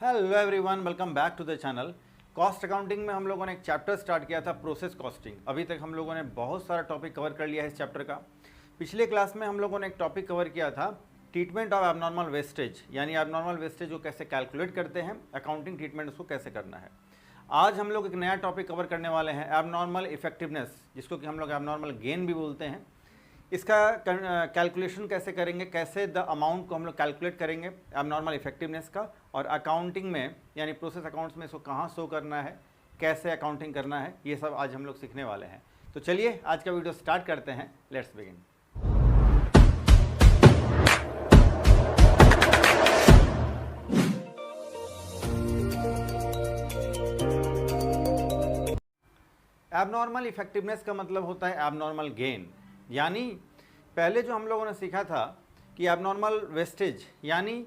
Hello everyone, welcome back to the channel. Cost accounting में हम लोगों ने एक चैप्टर स्टार्ट किया था, प्रोसेस कॉस्टिंग। अभी तक हम लोगों ने बहुत सारा टॉपिक कवर कर लिया है इस चैप्टर का। पिछले क्लास में हम लोगों ने एक टॉपिक कवर किया था, ट्रीटमेंट ऑफ एबनॉर्मल वेस्टेज, यानी एबनॉर्मल वेस्टेज को कैसे कैलकुलेट करते हैं, अकाउंटिंग ट्रीटमेंट उसको कैसे करना है। आज हम लोग एक नया टॉपिक कवर करने वाले हैं, एबनॉर्मल इफेक्टिवनेस, जिसको कि हम लोग एबनॉर्मल गेन भी बोलते हैं। इसका कैलकुलेशन कैसे करेंगे, कैसे द अमाउंट को हम लोग कैलकुलेट करेंगे एबनॉर्मल इफेक्टिवनेस का, और अकाउंटिंग में यानी प्रोसेस अकाउंट्स में इसको कहाँ शो करना है, कैसे अकाउंटिंग करना है, ये सब आज हम लोग सीखने वाले हैं। तो चलिए आज का वीडियो स्टार्ट करते हैं। Let's begin. एबनॉर्मल इफेक्टिवनेस का मतलब होता है एबनॉर्मल गेन। यानी पहले जो हम लोगों ने सीखा था कि एबनॉर्मल वेस्टेज, यानी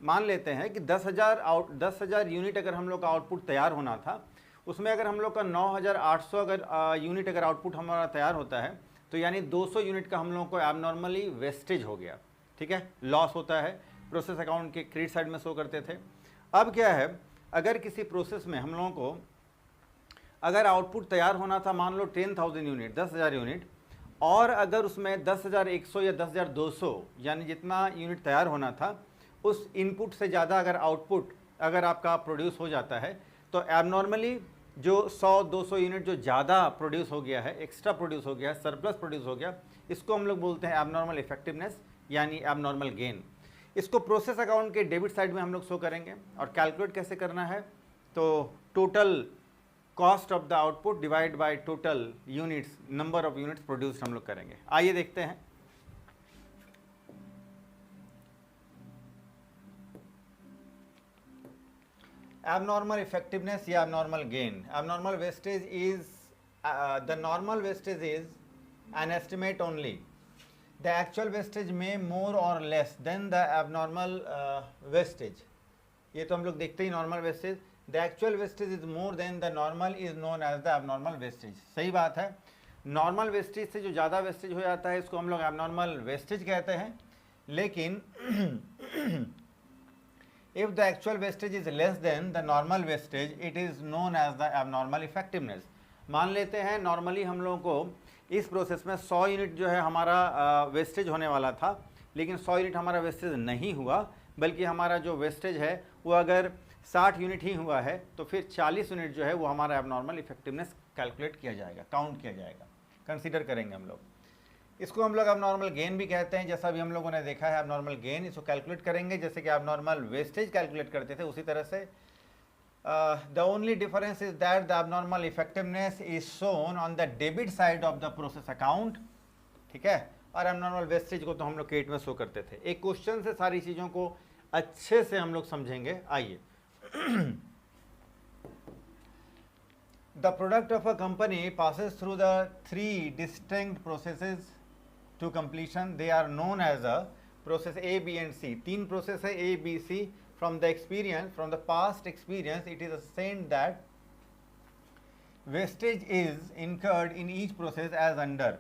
मान लेते हैं कि 10,000 यूनिट अगर हम लोग का आउटपुट तैयार होना था, उसमें अगर हम लोग का 9,800 अगर यूनिट अगर आउटपुट हमारा तैयार होता है, तो यानी 200 यूनिट का हम लोगों को एबनॉर्मली वेस्टेज हो गया। ठीक है, लॉस होता है, प्रोसेस अकाउंट के क्रेडिट साइड में शो करते थे। अब क्या है, अगर किसी प्रोसेस में हम लोगों को अगर आउटपुट तैयार होना था, मान लो 10,000 यूनिट, 10,000 यूनिट, और अगर उसमें 10,100 या 10,200 यानी जितना यूनिट तैयार होना था, उस इनपुट से ज़्यादा अगर आउटपुट अगर आपका प्रोड्यूस हो जाता है, तो एबनॉर्मली जो 100-200 यूनिट जो ज़्यादा प्रोड्यूस हो गया है, एक्स्ट्रा प्रोड्यूस हो गया है, सरप्लस प्रोड्यूस हो गया, इसको हम लोग बोलते हैं एबनॉर्मल इफेक्टिवनेस यानी एबनॉर्मल गेन। इसको प्रोसेस अकाउंट के डेबिट साइड में हम लोग शो करेंगे। और कैलकुलेट कैसे करना है, तो total cost of the output divide by total units, number of units produced हम लोग करेंगे। आइए देखते हैं। एबनॉर्मल इफेक्टिवनेस या abnormal gain. Abnormal wastage is the normal wastage is an estimate only. The actual wastage में मोर और less than the abnormal wastage. ये तो हम लोग देखते ही normal wastage. The actual wastage is more than the normal is known as the abnormal wastage। सही बात है, नॉर्मल वेस्टेज से जो ज़्यादा वेस्टेज हो जाता है इसको हम लोग एबनॉर्मल वेस्टेज कहते हैं। लेकिन if the actual wastage is less than the normal wastage, it is known as the abnormal effectiveness। मान लेते हैं नॉर्मली हम लोगों को इस प्रोसेस में 100 यूनिट जो है हमारा वेस्टेज होने वाला था, लेकिन 100 यूनिट हमारा वेस्टेज नहीं हुआ, बल्कि हमारा जो वेस्टेज है वो अगर 60 यूनिट ही हुआ है, तो फिर 40 यूनिट जो है वो हमारा एबनॉर्मल इफेक्टिवनेस कैलकुलेट किया जाएगा, काउंट किया जाएगा, कंसीडर करेंगे हम लोग। इसको हम लोग एबनॉर्मल गेन भी कहते हैं। जैसा भी हम लोगों ने देखा है एबनॉर्मल गेन, इसको कैलकुलेट करेंगे जैसे कि एबनॉर्मल वेस्टेज कैलकुलेट करते थे, उसी तरह से। The only difference is that the abnormal effectiveness is shown on the debit side of the process account. ठीक है, और एबनॉर्मल वेस्टेज को तो हम लोग क्रेडिट में शो करते थे। एक क्वेश्चन से सारी चीज़ों को अच्छे से हम लोग समझेंगे। आइए। The product of a company passes through the 3 distinct processes to completion. They are known as a process A, B and C। 3 process है A, B, C। From the experience, from the past experience, it is assumed that wastage is incurred in each process as under।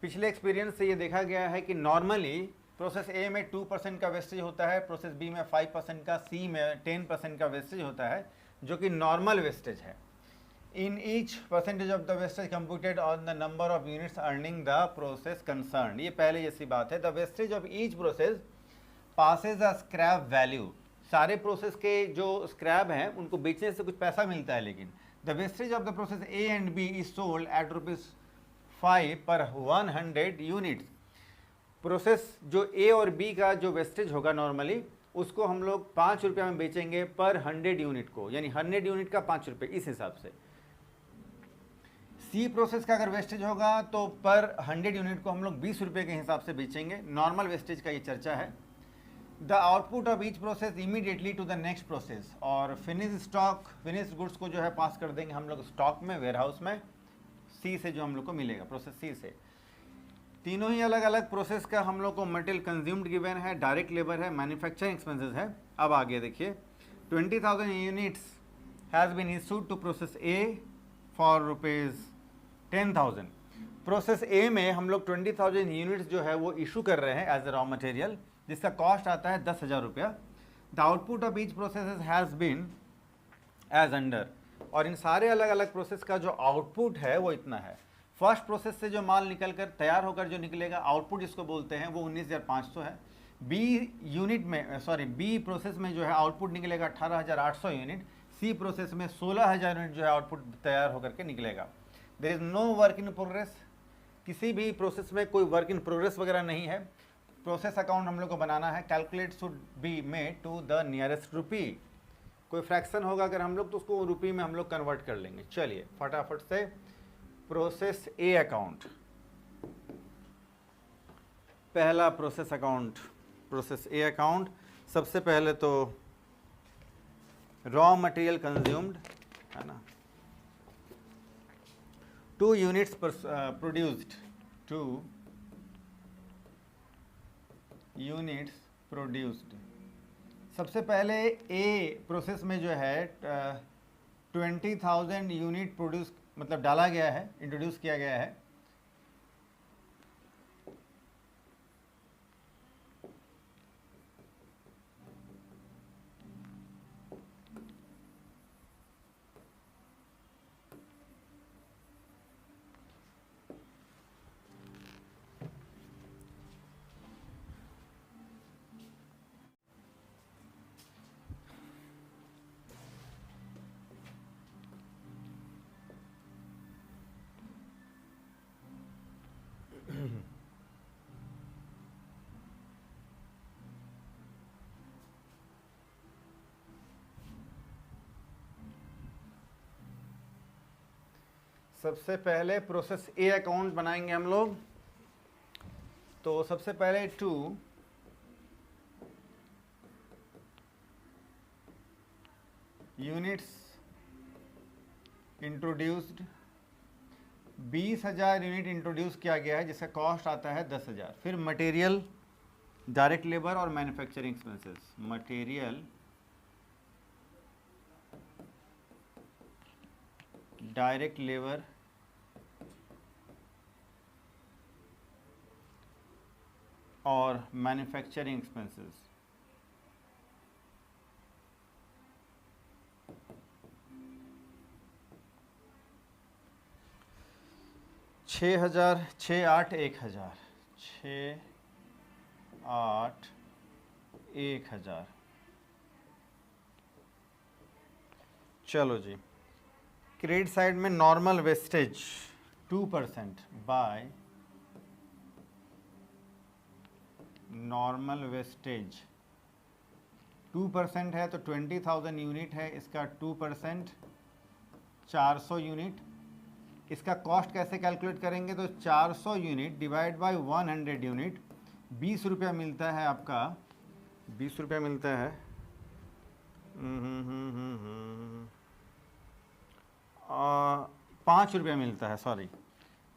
पिछले experience से ये देखा गया है कि normally process A में 2% का वेस्टेज होता है, प्रोसेस बी में 5% का, सी में 10% का वेस्टेज होता है, जो कि नॉर्मल वेस्टेज है। In each percentage of the wastage computed on the number of units earning the process concern. ये पहले जैसी बात है। The wastage of each process passes a scrap value. सारे प्रोसेस के जो स्क्रैप हैं उनको बेचने से कुछ पैसा मिलता है, लेकिन the wastage of the process A and B is sold at ₹5 per 100 units. Process जो ए और बी का जो वेस्टेज होगा नॉर्मली, उसको हम लोग 5 रुपये में बेचेंगे पर 100 यूनिट को, यानी 100 यूनिट का 5 रुपये, इस हिसाब से। सी प्रोसेस का अगर वेस्टेज होगा तो पर 100 यूनिट को हम लोग 20 रुपये के हिसाब से बेचेंगे। नॉर्मल वेस्टेज का ये चर्चा है। The output of each process immediately to the next process. और फिनिश गुड्स को जो है पास कर देंगे हम लोग स्टॉक में, वेयर हाउस में, सी से जो हम लोग को मिलेगा, प्रोसेस सी से। तीनों ही अलग अलग प्रोसेस का हम लोग को मटेरियल कंज्यूम्ड गिवन है, डायरेक्ट लेबर है, मैन्युफैक्चरिंग एक्सपेंसेस है। अब आगे देखिए, 20,000 units has been issued to process A for ₹10,000। Process A में हम लोग 20,000 यूनिट्स जो है वो इशू कर रहे हैं एज ए रॉ मटेरियल, जिसका कॉस्ट आता है 10,000 रुपया। The output of each process has been as under, और इन सारे अलग अलग प्रोसेस का जो आउटपुट है वो इतना है। फर्स्ट प्रोसेस से जो माल निकल कर तैयार होकर जो निकलेगा आउटपुट जिसको बोलते हैं वो 19,500 है। बी प्रोसेस में जो है आउटपुट निकलेगा 18,800 यूनिट। सी प्रोसेस में 16,000 यूनिट जो है आउटपुट तैयार होकर के निकलेगा। There is no work in progress, किसी भी प्रोसेस में कोई वर्क इन प्रोग्रेस वगैरह नहीं है। प्रोसेस अकाउंट हम लोग को बनाना है, calculate should be made to the nearest rupee. कोई फ्रैक्शन होगा अगर हम लोग तो उसको रुपी में हम लोग कन्वर्ट कर लेंगे। चलिए फटाफट से प्रोसेस ए अकाउंट, पहला process account, process A account. सबसे पहले तो रॉ मटेरियल कंज्यूम्ड है ना, 2 यूनिट्स प्रोड्यूस्ड, 2 यूनिट्स प्रोड्यूस्ड। सबसे पहले ए प्रोसेस में जो है 20,000 यूनिट प्रोड्यूस मतलब डाला गया है, इंट्रोड्यूस किया गया है। सबसे पहले प्रोसेस ए अकाउंट बनाएंगे हम लोग। तो सबसे पहले 2 यूनिट्स इंट्रोड्यूस्ड, 20,000 यूनिट इंट्रोड्यूस किया गया है जिसका कॉस्ट आता है 10,000। फिर मटेरियल, डायरेक्ट लेबर और manufacturing expenses. Material, direct labour और मैन्युफैक्चरिंग एक्सपेंसेस। छः हज़ार, 6,8,1,000, 6,8,1,000। चलो जी, क्रेडिट साइड में normal wastage 2% by normal wastage 2% है तो 20,000 यूनिट है, इसका 2% 400 यूनिट। इसका कॉस्ट कैसे कैलकुलेट करेंगे तो 400 यूनिट डिवाइड बाय 100 यूनिट, 20 रुपया मिलता है आपका, 20 रुपया मिलता है। 5 रुपया मिलता है, सॉरी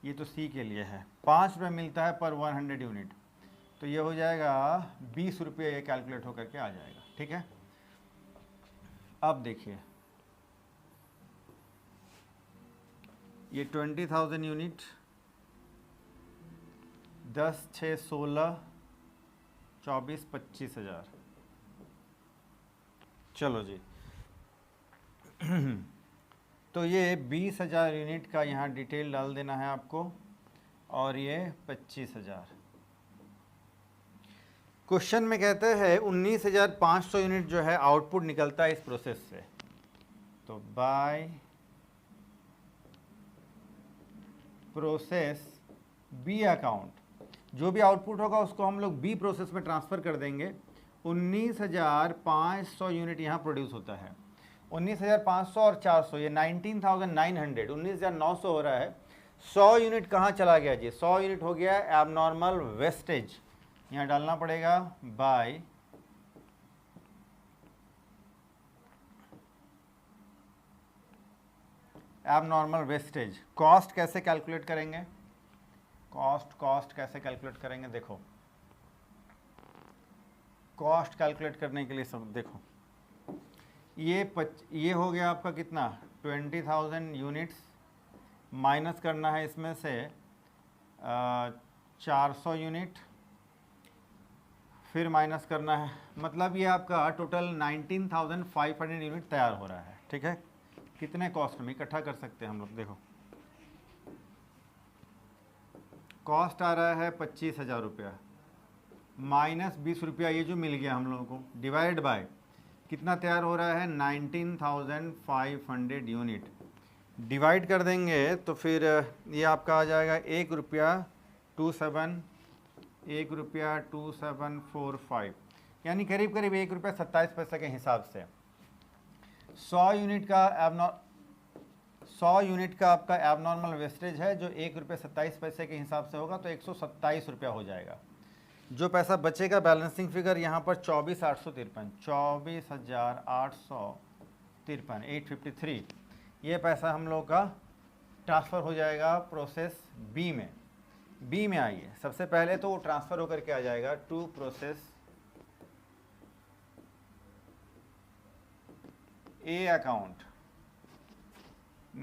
ये तो सी के लिए है, 5 रुपया मिलता है पर 100 यूनिट। तो ये हो जाएगा 20 रुपये, ये कैलकुलेट होकर के आ जाएगा। ठीक है, अब देखिए ये 20,000 यूनिट, 10, 6, 16, 24, 25,000। चलो जी तो ये 20,000 यूनिट का यहाँ डिटेल डाल देना है आपको, और ये 25,000। क्वेश्चन में कहते हैं 19,500 यूनिट जो है आउटपुट निकलता है इस प्रोसेस से। तो बाय प्रोसेस बी अकाउंट जो भी आउटपुट होगा उसको हम लोग बी प्रोसेस में ट्रांसफ़र कर देंगे। 19,500 यूनिट यहाँ प्रोड्यूस होता है। 19,500 और 400 ये 19,900, 19,900 हो रहा है। 100 यूनिट कहाँ चला गया जी? 100 यूनिट हो गया एबनॉर्मल वेस्टेज, यहाँ डालना पड़ेगा बाय एबनॉर्मल वेस्टेज। कॉस्ट कैसे कैलकुलेट करेंगे? कॉस्ट कैसे कैलकुलेट करेंगे? देखो कॉस्ट कैलकुलेट करने के लिए सब देखो, ये हो गया आपका कितना 20,000 यूनिट्स, माइनस करना है इसमें से 400 यूनिट, फिर माइनस करना है, मतलब ये आपका टोटल 19,500 यूनिट तैयार हो रहा है। ठीक है, कितने कॉस्ट में इकट्ठा कर सकते हैं हम लोग, देखो कॉस्ट आ रहा है 25,000 रुपया माइनस 20 रुपया ये जो मिल गया हम लोगों को, डिवाइड बाय कितना तैयार हो रहा है 19,500 यूनिट, डिवाइड कर देंगे तो फिर ये आपका आ जाएगा 1 रुपया 2745, यानी करीब करीब 1 रुपया 27 पैसे के हिसाब से 100 यूनिट का आपका एबनॉर्मल वेस्टेज है जो 1 रुपये 27 पैसे के हिसाब से होगा, तो 127 रुपया हो जाएगा। जो पैसा बचेगा बैलेंसिंग फिगर यहाँ पर 24,853 853, ये पैसा हम लोग का ट्रांसफ़र हो जाएगा प्रोसेस बी में। बी में आइए, सबसे पहले तो वो ट्रांसफ़र होकर के आ जाएगा to process A account,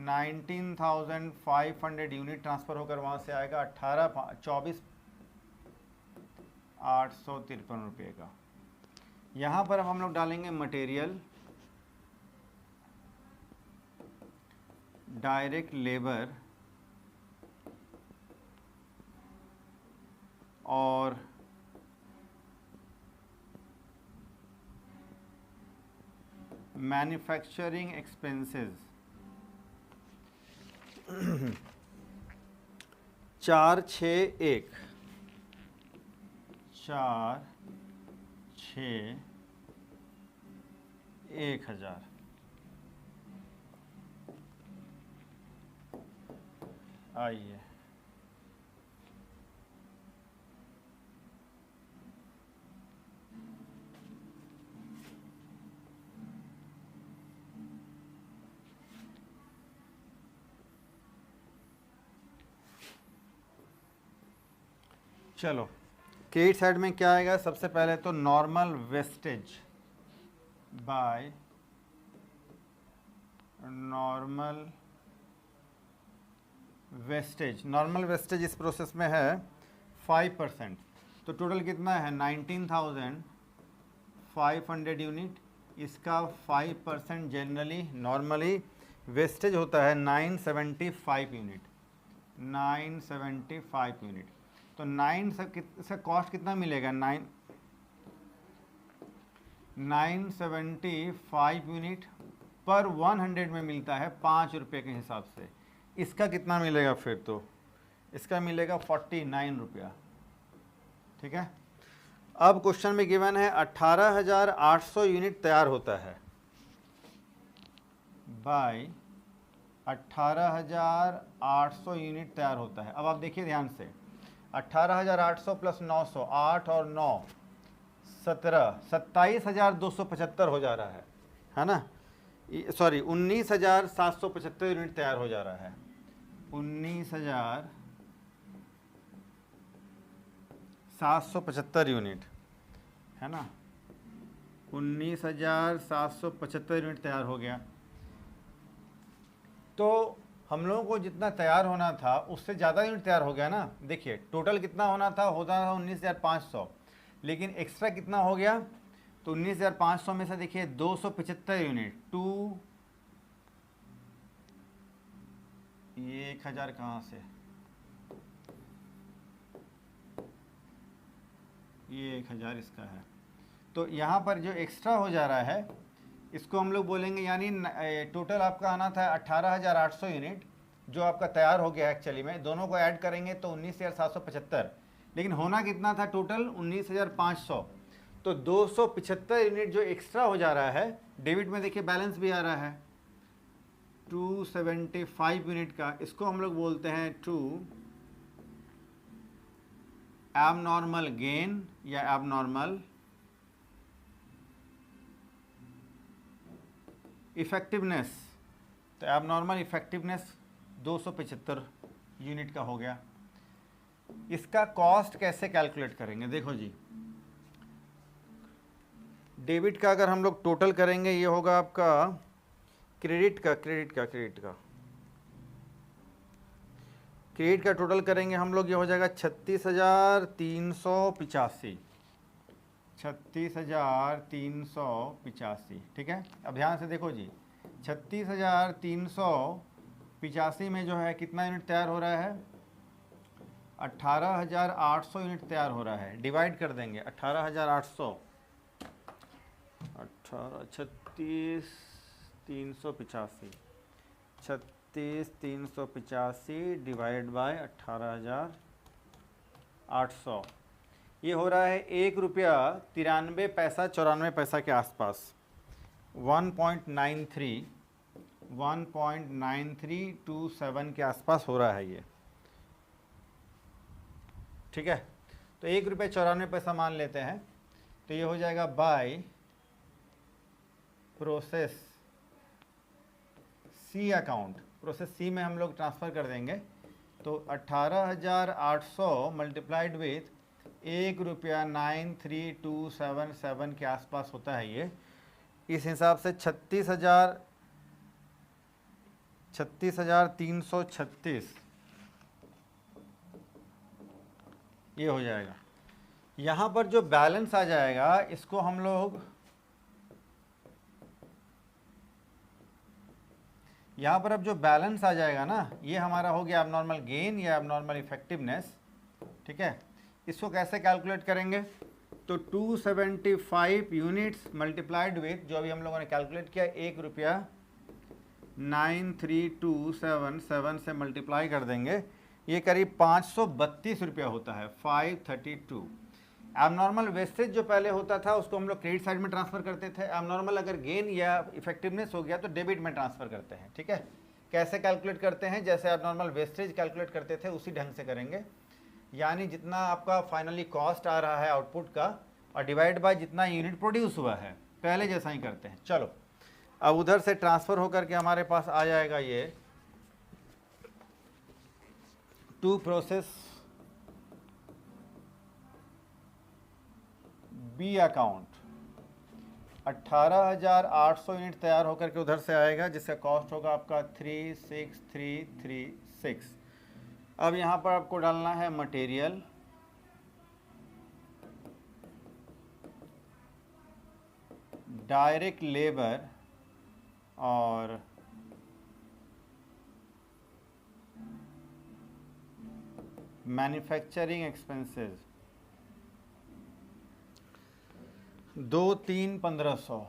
19,500 unit transfer होकर वहाँ से आएगा 24,853 रुपये का। यहाँ पर अब हम लोग डालेंगे मटेरियल, डायरेक्ट लेबर और मैन्युफैक्चरिंग एक्सपेंसेस 461 1,000। आइए चलो, क्रेडिट साइड में क्या आएगा, सबसे पहले तो normal wastage by normal wastage. Normal wastage इस प्रोसेस में है 5%, तो टोटल कितना है 19,500 यूनिट, इसका 5% जनरली नॉर्मली वेस्टेज होता है 975 यूनिट, 975 यूनिट। तो 9 से कॉस्ट कितना मिलेगा 975 यूनिट पर 100 में मिलता है 5 रुपये के हिसाब से। इसका कितना मिलेगा फिर, तो इसका मिलेगा 49 रुपया। ठीक है, अब क्वेश्चन में गिवन है 18,800 यूनिट तैयार होता है बाय 18,800 यूनिट तैयार होता है। अब आप देखिए ध्यान से, 18,800 प्लस 900, 8 और 9 17, 27,275 हो जा रहा है ना, सॉरी 19,775 यूनिट तैयार हो जा रहा है, 19,775 यूनिट है ना, 19,775 यूनिट तैयार हो गया। तो हम लोगों को जितना तैयार होना था उससे ज़्यादा यूनिट तैयार हो गया ना। देखिए टोटल कितना होना था, होता था 19,500, लेकिन एक्स्ट्रा कितना हो गया, तो 19,500 में से देखिए 275 यूनिट, ये 1,000 कहाँ से, ये 1,000 इसका है, तो यहाँ पर जो एक्स्ट्रा हो जा रहा है इसको हम लोग बोलेंगे, यानी टोटल आपका आना था 18,800 यूनिट जो आपका तैयार हो गया एक्चुअली में, दोनों को ऐड करेंगे तो 19,775, लेकिन होना कितना था टोटल 19,500। तो 275 यूनिट जो एक्स्ट्रा हो जा रहा है, डेबिट में देखिए बैलेंस भी आ रहा है 275 यूनिट का, इसको हम लोग बोलते हैं टू एबनॉर्मल गेन या एबनॉर्मल इफेक्टिवनेस। तो एबनॉर्मल इफेक्टिवनेस 275 यूनिट का हो गया। इसका कॉस्ट कैसे कैलकुलेट करेंगे, देखो जी, डेबिट का अगर हम लोग टोटल करेंगे ये होगा आपका क्रेडिट का टोटल करेंगे हम लोग, ये हो जाएगा 36,385, 36,385, ठीक है। अब ध्यान से देखो जी, 36,385 में जो है कितना यूनिट तैयार हो रहा है, 18,800 यूनिट तैयार हो रहा है। डिवाइड कर देंगे 18,800, 36,385, 36,385 डिवाइड बाय 18,800, ये हो रहा है 1 रुपया 93 पैसा 94 पैसा के आसपास, 1.9327 के आसपास हो रहा है ये, ठीक है। तो 1 रुपया 94 पैसा मान लेते हैं, तो ये हो जाएगा by process C account. Process C में हम लोग ट्रांसफ़र कर देंगे, तो 18,800 मल्टीप्लाइड विथ 1 रुपया 93,277 के आसपास होता है ये। इस हिसाब से 36,336 ये हो जाएगा। यहाँ पर जो बैलेंस आ जाएगा, इसको हम लोग यहाँ पर अब जो बैलेंस आ जाएगा ना, ये हमारा हो गया एबनॉर्मल गेन या एबनॉर्मल इफेक्टिवनेस, ठीक है। इसको कैसे कैलकुलेट करेंगे, तो 275 यूनिट्स मल्टीप्लाइड विथ, जो अभी हम लोगों ने कैलकुलेट किया, 1 रुपया 93,277 से मल्टीप्लाई कर देंगे, ये करीब 532 रुपया होता है, 532। एबनॉर्मल वेस्टेज जो पहले होता था उसको हम लोग क्रेडिट साइड में ट्रांसफ़र करते थे। एबनॉर्मल अगर गेन या इफेक्टिवनेस हो गया तो डेबिट में ट्रांसफ़र करते हैं, ठीक है। कैसे कैलकुलेट करते हैं, जैसे एबनॉर्मल वेस्टेज कैलकुलेट करते थे उसी ढंग से करेंगे, यानी जितना आपका फाइनली कॉस्ट आ रहा है आउटपुट का और डिवाइड बाय जितना यूनिट प्रोड्यूस हुआ है, पहले जैसा ही करते हैं। चलो अब उधर से ट्रांसफ़र होकर के हमारे पास आ जाएगा ये to process B account. 18,800 unit तैयार होकर के उधर से आएगा, जिसका कॉस्ट होगा आपका 36336। अब यहाँ पर आपको डालना है मटेरियल, डायरेक्ट लेबर और मैन्युफैक्चरिंग एक्सपेंसेस, 2-3-1500,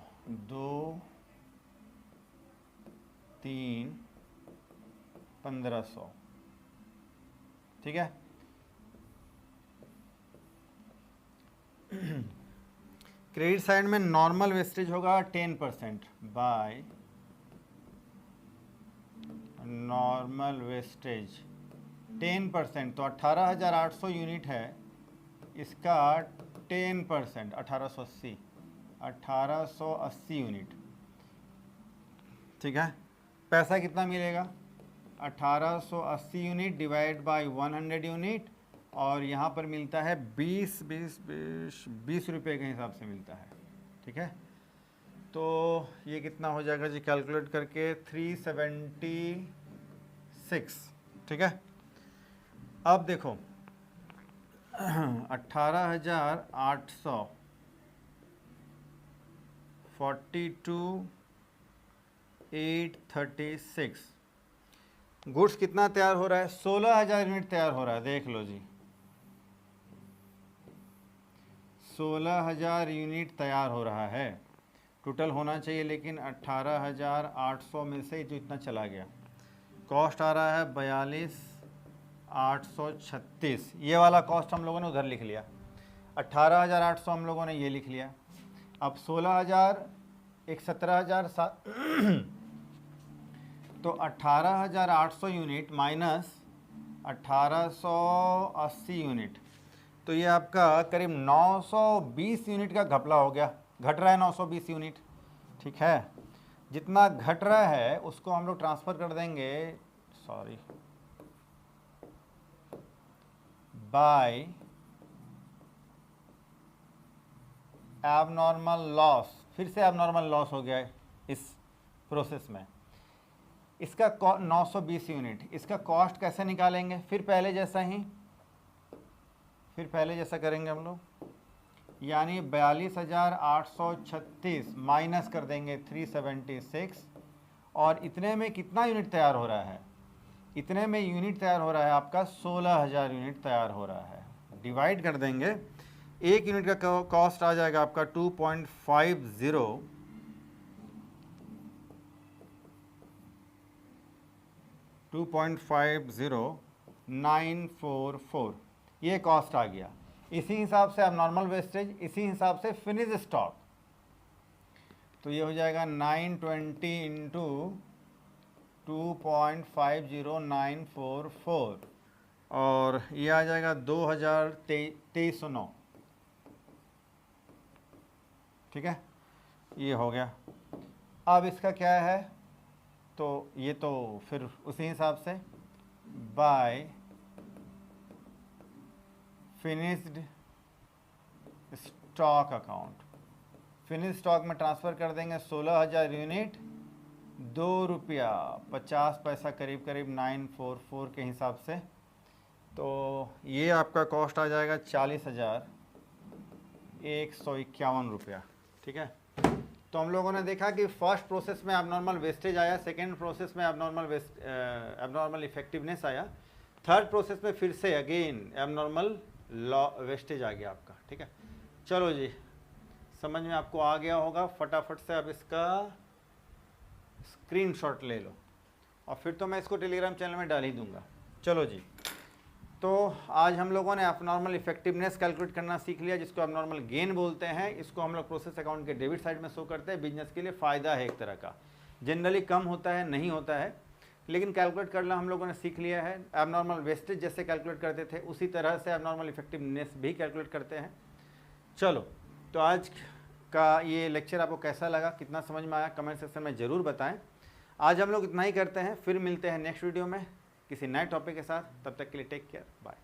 2-3-1500, ठीक है। क्रेडिट साइड में नॉर्मल वेस्टेज होगा 10% बाय नॉर्मल वेस्टेज 10%, तो 18,800 यूनिट है, इसका 10% 1880 यूनिट, ठीक है। पैसा कितना मिलेगा, 1880 यूनिट डिवाइड बाय 100 यूनिट, और यहाँ पर मिलता है 20 रुपये के हिसाब से मिलता है, ठीक है। तो ये कितना हो जाएगा जी, कैलकुलेट करके 376, ठीक है। अब देखो 18,800 42,836 गुड्स कितना तैयार हो रहा है, 16,000 यूनिट तैयार हो रहा है। देख लो जी, 16,000 यूनिट तैयार हो रहा है, टोटल होना चाहिए, लेकिन 18,800 में से जो इतना चला गया। कॉस्ट आ रहा है 42,836, ये वाला कॉस्ट हम लोगों ने उधर लिख लिया, 18,800 हम लोगों ने ये लिख लिया। अब 16,000 एक 17,000 तो 18,800 यूनिट माइनस 1,880 यूनिट, तो ये आपका करीब 920 यूनिट का घपला हो गया, घट रहा है 920 यूनिट, ठीक है। जितना घट रहा है उसको हम लोग ट्रांसफ़र कर देंगे, सॉरी, बाय एबनॉर्मल लॉस। फिर से एबनॉर्मल लॉस हो गया है इस प्रोसेस में, इसका 920 यूनिट, इसका कॉस्ट कैसे निकालेंगे, फिर पहले जैसा करेंगे हम लोग। यानी 42,836 माइनस कर देंगे 376, और इतने में कितना यूनिट तैयार हो रहा है? इतने में यूनिट तैयार हो रहा है आपका 16,000 यूनिट तैयार हो रहा है। डिवाइड कर देंगे, एक यूनिट का कॉस्ट आ जाएगा आपका 2.50944, ये कॉस्ट आ गया। इसी हिसाब से अब नॉर्मल वेस्टेज, इसी हिसाब से फिनिश स्टॉक, तो ये हो जाएगा 920 इंटू 2.50944, और ये आ जाएगा 202309। ठीक है, ये हो गया। अब इसका क्या है, तो ये तो फिर उसी हिसाब से by finished stock account, finish stock में ट्रांसफ़र कर देंगे 16,000 यूनिट, ₹2.50 करीब करीब 944 के हिसाब से। तो ये आपका कॉस्ट आ जाएगा 40,151 रुपया। ठीक है, तो हम लोगों ने देखा कि फर्स्ट प्रोसेस में एबनॉर्मल वेस्टेज आया, सेकेंड प्रोसेस में एबनॉर्मल इफेक्टिवनेस आया, थर्ड प्रोसेस में फिर से अगेन एबनॉर्मल वेस्टेज आ गया आपका। ठीक है, चलो जी, समझ में आपको आ गया होगा। फटाफट से अब इसका स्क्रीनशॉट ले लो, और फिर तो मैं इसको टेलीग्राम चैनल में डाल ही दूंगा। चलो जी, तो आज हम लोगों ने एबनॉर्मल इफेक्टिवनेस कैलकुलेट करना सीख लिया, जिसको एबनॉर्मल गेन बोलते हैं। इसको हम लोग प्रोसेस अकाउंट के डेबिट साइड में शो करते हैं। बिजनेस के लिए फ़ायदा है एक तरह का, जनरली कम होता है, नहीं होता है, लेकिन कैलकुलेट करना हम लोगों ने सीख लिया है। एबनॉर्मल वेस्टेज जैसे कैलकुलेट करते थे, उसी तरह से एबनॉर्मल इफेक्टिवनेस भी कैलकुलेट करते हैं। चलो, तो आज का ये लेक्चर आपको कैसा लगा, कितना समझ में आया, कमेंट सेक्शन में ज़रूर बताएं। आज हम लोग इतना ही करते हैं, फिर मिलते हैं नेक्स्ट वीडियो में किसी नए टॉपिक के साथ। तब तक के लिए टेक केयर, बाय।